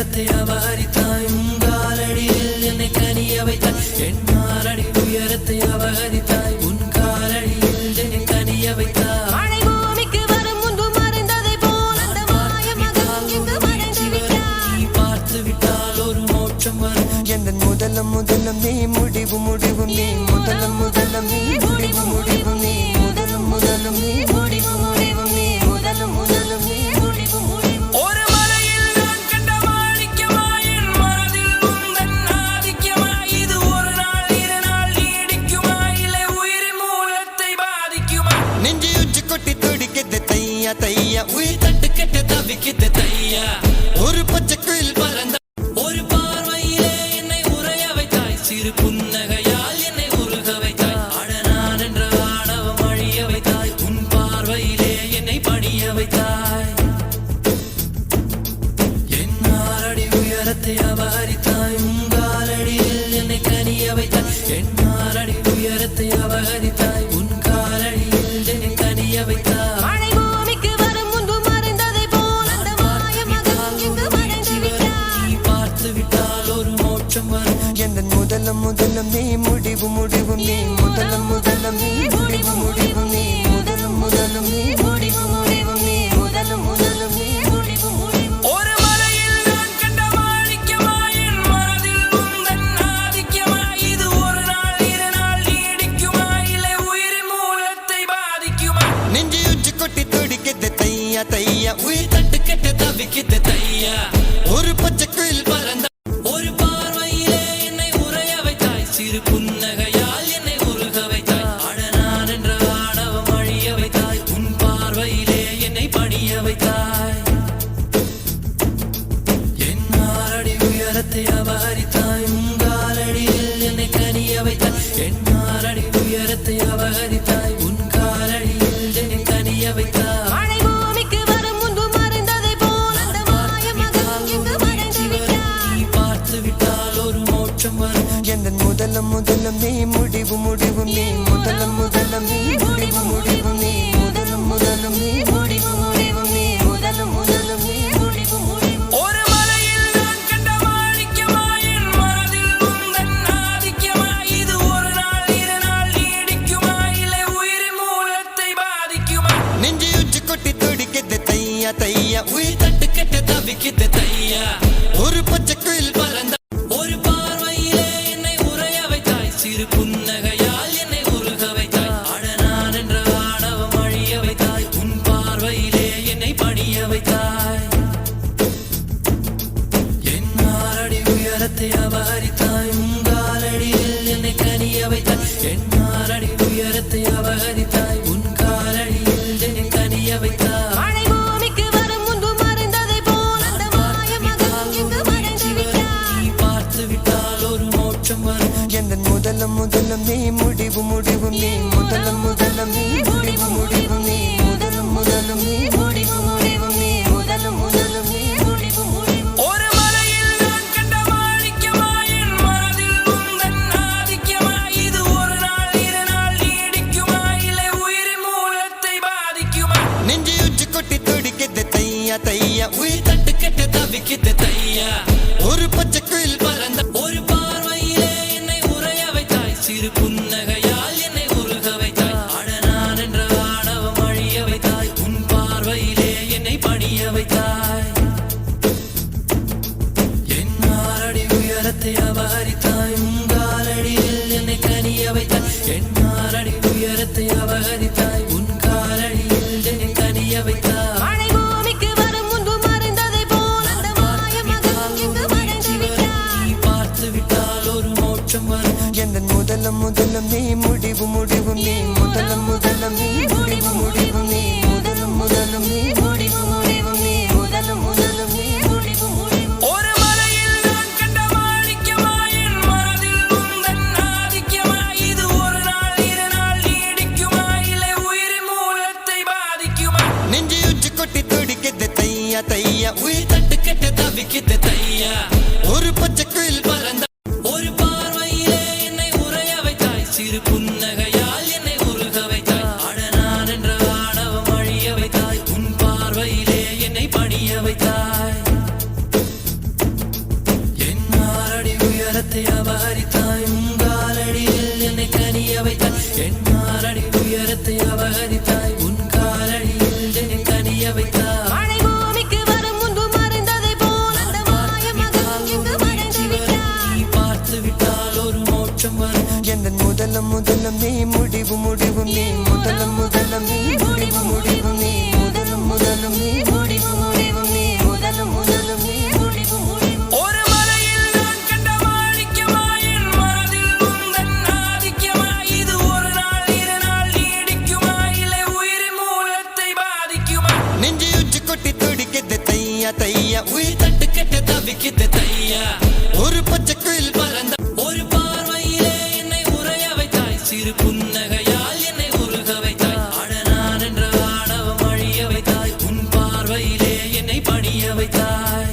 உயரத்தை அபகரித்தாய் உங்காலடியில் என்னை கனிய வைத்தாய் என்னாரடி உயரத்தை அபகரித்தாய் உன் காலடியில் என்னை கனிய வைத்தாய் மழை பூமிக்கு வரும் முன்பு மறைந்ததை போல் அந்த மாய மகன் இங்கு மறைந்து விட்டாய் நீ பார்த்து விட்டால் ஒரு மோட்சம் வரும் எந்தன் முதலம் முதலம் நீ முடிவு முடிவு நீ முதலம் முதலம் நீ முடிவு முடிவு நீ முதலம் முதலம் நீ முடிவு முடிவு நீ முதலம் முதலம் நீ முடிவு முடிவு ஒரு மலையில் நான் கண்ட மாணிக்கமாய் என் மனதில் உந்தன் ஆதிக்கமாய் இது ஒரு நாள் இரு நாள் நீடிக்குமா இல்லை உயிரின் மூலத்தை பாதிக்குமா நெஞ்சு உச்சி கொட்டி துடிக்குது தையா தையா உயிர் தட்டு கெட்ட தவிக்குது தையா ஒரு பச்சை குயில் பறந்த ஒரு பார்வையிலே என்னை உறைய வைத்தாய் சிறு புன்னகையால் என்னை உருக வைத்தாய் அடனான் என்ற ஆணவம் அழிய வைத்தாய் உன் பார்வையிலே என்னை பணிய வைத்தாய் என்னாரடி உயரத்தை அபகரித்தாய் உங்காலடியில் என்னை கனிய வைத்தாய் என்னாரடி உயரத்தை அபகரித்தாய் உன் காலடியில் என்னை கனிய வைத்தாய் மழை பூமிக்கு வரும் முன்பு மறைந்ததை போல் அந்த மாய மகன் இங்கு மறைந்து விட்டாய் நீ பார்த்து விட்டால் ஒரு மோட்சம் வரும் எந்தன் முதலம் முதலம் நீ முடிவு முடிவு நீ முதலம் முதலம் நீ முடிவு முடிவு நீ முதலம் முதலம் நீ முடிவு முடிவு நீ முதலம் முதலம் நீ முடிவு முடிவு ஒரு மலையில் நான் கண்ட மாணிக்கமாய் என் மனதில் உந்தன் ஆதிக்கமாய் இது ஒரு நாள் இரு நாள் நீடிக்குமா இல்லை உயிரின் மூலத்தை பாதிக்குமா நெஞ்சு உச்சி கொட்டி துடிக்குது தையா தையா உயிர் தட்டு கெட்ட தவிக்குது தையா ஒரு பச்சை குயில் பறந்த ஒரு பார்வையிலே என்னை உறைய வைத்தாய் சிறு புன்னகையால் என்னை உருக வைத்தாய் அடனான் என்ற ஆணவம் அழிய வைத்தாய் உன் பார்வையிலே என்னை பணிய வைத்தாய் என்னாரடி உயரத்தை அபகரித்தாய் உங்காலடியில் என்னை கனிய வைத்தாய் என்னாரடி உயரத்தை அபகரித்தாய் உன் காலடியில் என்னை கனிய வைத்தாய் மழை பூமிக்கு வரும் முன்பு மறைந்ததை போல் அந்த மாய மகன் இங்கு மறைந்து விட்டாய் நீ பார்த்து விட்டால் ஒரு மோட்சம் வரும் எந்தன் முதலம் முதலம் நீ முடிவு முடிவு நீ முதலம் முதலம் நீ முடிவு முடிவு நீ முதலம் முதலம் நீ முடிவு முடிவு நீ முதலம் முதலம் நீ முடிவு முடிவு ஒரு மலையில் நான் கண்ட மாணிக்கமாய் என் மனதில் உந்தன் ஆதிக்கமாய் இது ஒரு நாள் இரு நாள் நீடிக்குமா இல்லை உயிரின் மூலத்தை பாதிக்குமா நெஞ்சு உச்சி கொட்டி துடிக்குது தையா தையா உயிர் தட்டு கெட்ட தவிக்குது தையா ஒரு பச்சை குயில் பறந்த ஒரு பார்வையிலே என்னை உறைய வைத்தாய் சிறு புன்னகையால் என்னை உருக வைத்தாய் அடனான் என்ற ஆணவம் அழிய வைத்தாய் உன் பார்வையிலே என்னை பணிய வைத்தாய் என்னாரடி உயரத்தை அபகரித்தாய் உங்காலடியில் என்னை கனிய வைத்தாய் என்னாரடி உயரத்தை அபகரித்தாய் உன் காலடியில் என்னை கனிய வைத்தாய் மழை பூமிக்கு வரும் முன்பு மறைந்ததை போல் அந்த மாய மகன் இங்கு மறைந்து விட்டாய் நீ பார்த்து விட்டால் ஒரு மோட்சம் வரும் எந்தன் முதலம் முதலம் நீ முடிவு முடிவு நீ முதலம் முதலம் நீ முடிவு முடிவு நீ முதலம் முதலம் நீ முடிவு முடிவு நீ முதலம் முதலம் நீ முடிவு முடிவு ஒரு மலையில் நான் கண்ட மாணிக்கமாய் என் மனதில் உந்தன் ஆதிக்கமாய் இது ஒரு நாள் இரு நாள் நீடிக்குமா இல்லை உயிரின் மூலத்தை பாதிக்குமா நெஞ்சு உச்சி கொட்டி துடிக்குது தையா தையா உயிர் தட்டு கெட்ட தவிக்குது தையா ஒரு பச்சை குயில் பறந்த ஒரு பார்வையிலே என்னை உறைய வைத்தாய் சிறு புன்னகையால் என்னை உருக வைத்தாய் அடனான் என்ற ஆணவம் அழிய வைத்தாய் உன் பார்வையிலே என்னை பணிய வைத்தாய் என்னாரடி உயரத்தை அபகரித்தாய் உங்காலடியில் என்னை கனிய வைத்தாய் என்னாரடி உயரத்தை அபகரித்தாய் உன் காலடியில் என்னை கனிய வைத்தாய் மழை பூமிக்கு வரும் முன்பு மறைந்ததை போல் அந்த மாய மகன் இங்கு மறைந்து விட்டாய் நீ பார்த்து விட்டால் ஒரு மோட்சம் வரும் எந்தன் முதலம் முதலம் நீ முடிவு முடிவு நீ முதலம் முதலம் நீ முடிவு முடிவு நீ முதலம் முதலம் நீ முடிவு முடிவு நீ முதலம் முதலம் நீ முடிவு முடிவு ஒரு மலையில் நான் கண்ட மாணிக்கமாய் என் மனதில் உந்தன் ஆதிக்கமாய் இது ஒரு நாள் இரு நாள் நீடிக்குமா இல்லை உயிரின் மூலத்தை பாதிக்குமா நெஞ்சு உச்சி கொட்டி துடிக்குது தையா தையா உயிர் தட்டு கெட்ட தவிக்குது தையா ஒரு பச்சை குயில் பறந்த ஒரு பார்வையிலே என்னை உறைய வைத்தாய் சிறு புன்னகையால் என்னை உருக வைத்தாய் அடனான் என்ற ஆணவம் அழிய வைத்தாய் உன் பார்வையிலே என்னை பணிய வைத்தாய் உயரத்தை அபகரித்தாய் உங்காலடியில் என்னை கனிய வைத்தாய் என் மாரடி உயரத்தை அபகரித்தாய் உன் காலடியில் என்னை கனிய வைத்தாய் மழை பூமிக்கு வரும் முன்பு மறைந்ததை போல் அந்த மாய மகன் இங்கு மறைந்து விட்டான் நீ பார்த்து விட்டால் ஒரு மோட்சம் வரும் எந்த முதலம் முதலம் நீ முடிவு முடிவு நீ முதலம் முதலம் நீ முடிவு முடிவு நீ முதலம் முதலம் நீ முடிவு முடிவு நீ முதலம் முதலம் நீ முடிவு முடிவு ஒரு மலையில் நான் கண்ட மாணிக்கமாய் என் மனதில் உந்தன் ஆதிக்கமாய் இது ஒரு நாள் இரு நாள் நீடிக்குமா இல்லை உயிரின் மூலத்தை பாதிக்குமா நெஞ்சு உச்சி கொட்டி துடிக்குது தையா தையா உயிர் தட்டு கெட்ட தவிக்குது தையா ஒரு பச்சை குயில் பறந்த ஒரு பார்வையிலே என்னை உறைய வைத்தாய் சிறு புன்னகையால் என்னை உருக வைத்தாய் அடனான் என்ற ஆணவம் அழிய வைத்தாய் உன் பார்வையிலே என்னை பணிய வைத்தாய்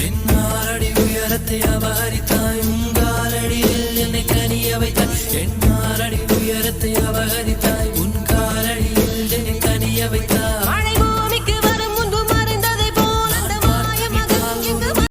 என் மாரடி உயரத்தை அபகரித்தாய் உங்காலடியில் என்னை கனிய வைத்தாய் என் மாரடி உயரத்தை அபகரித்தாய்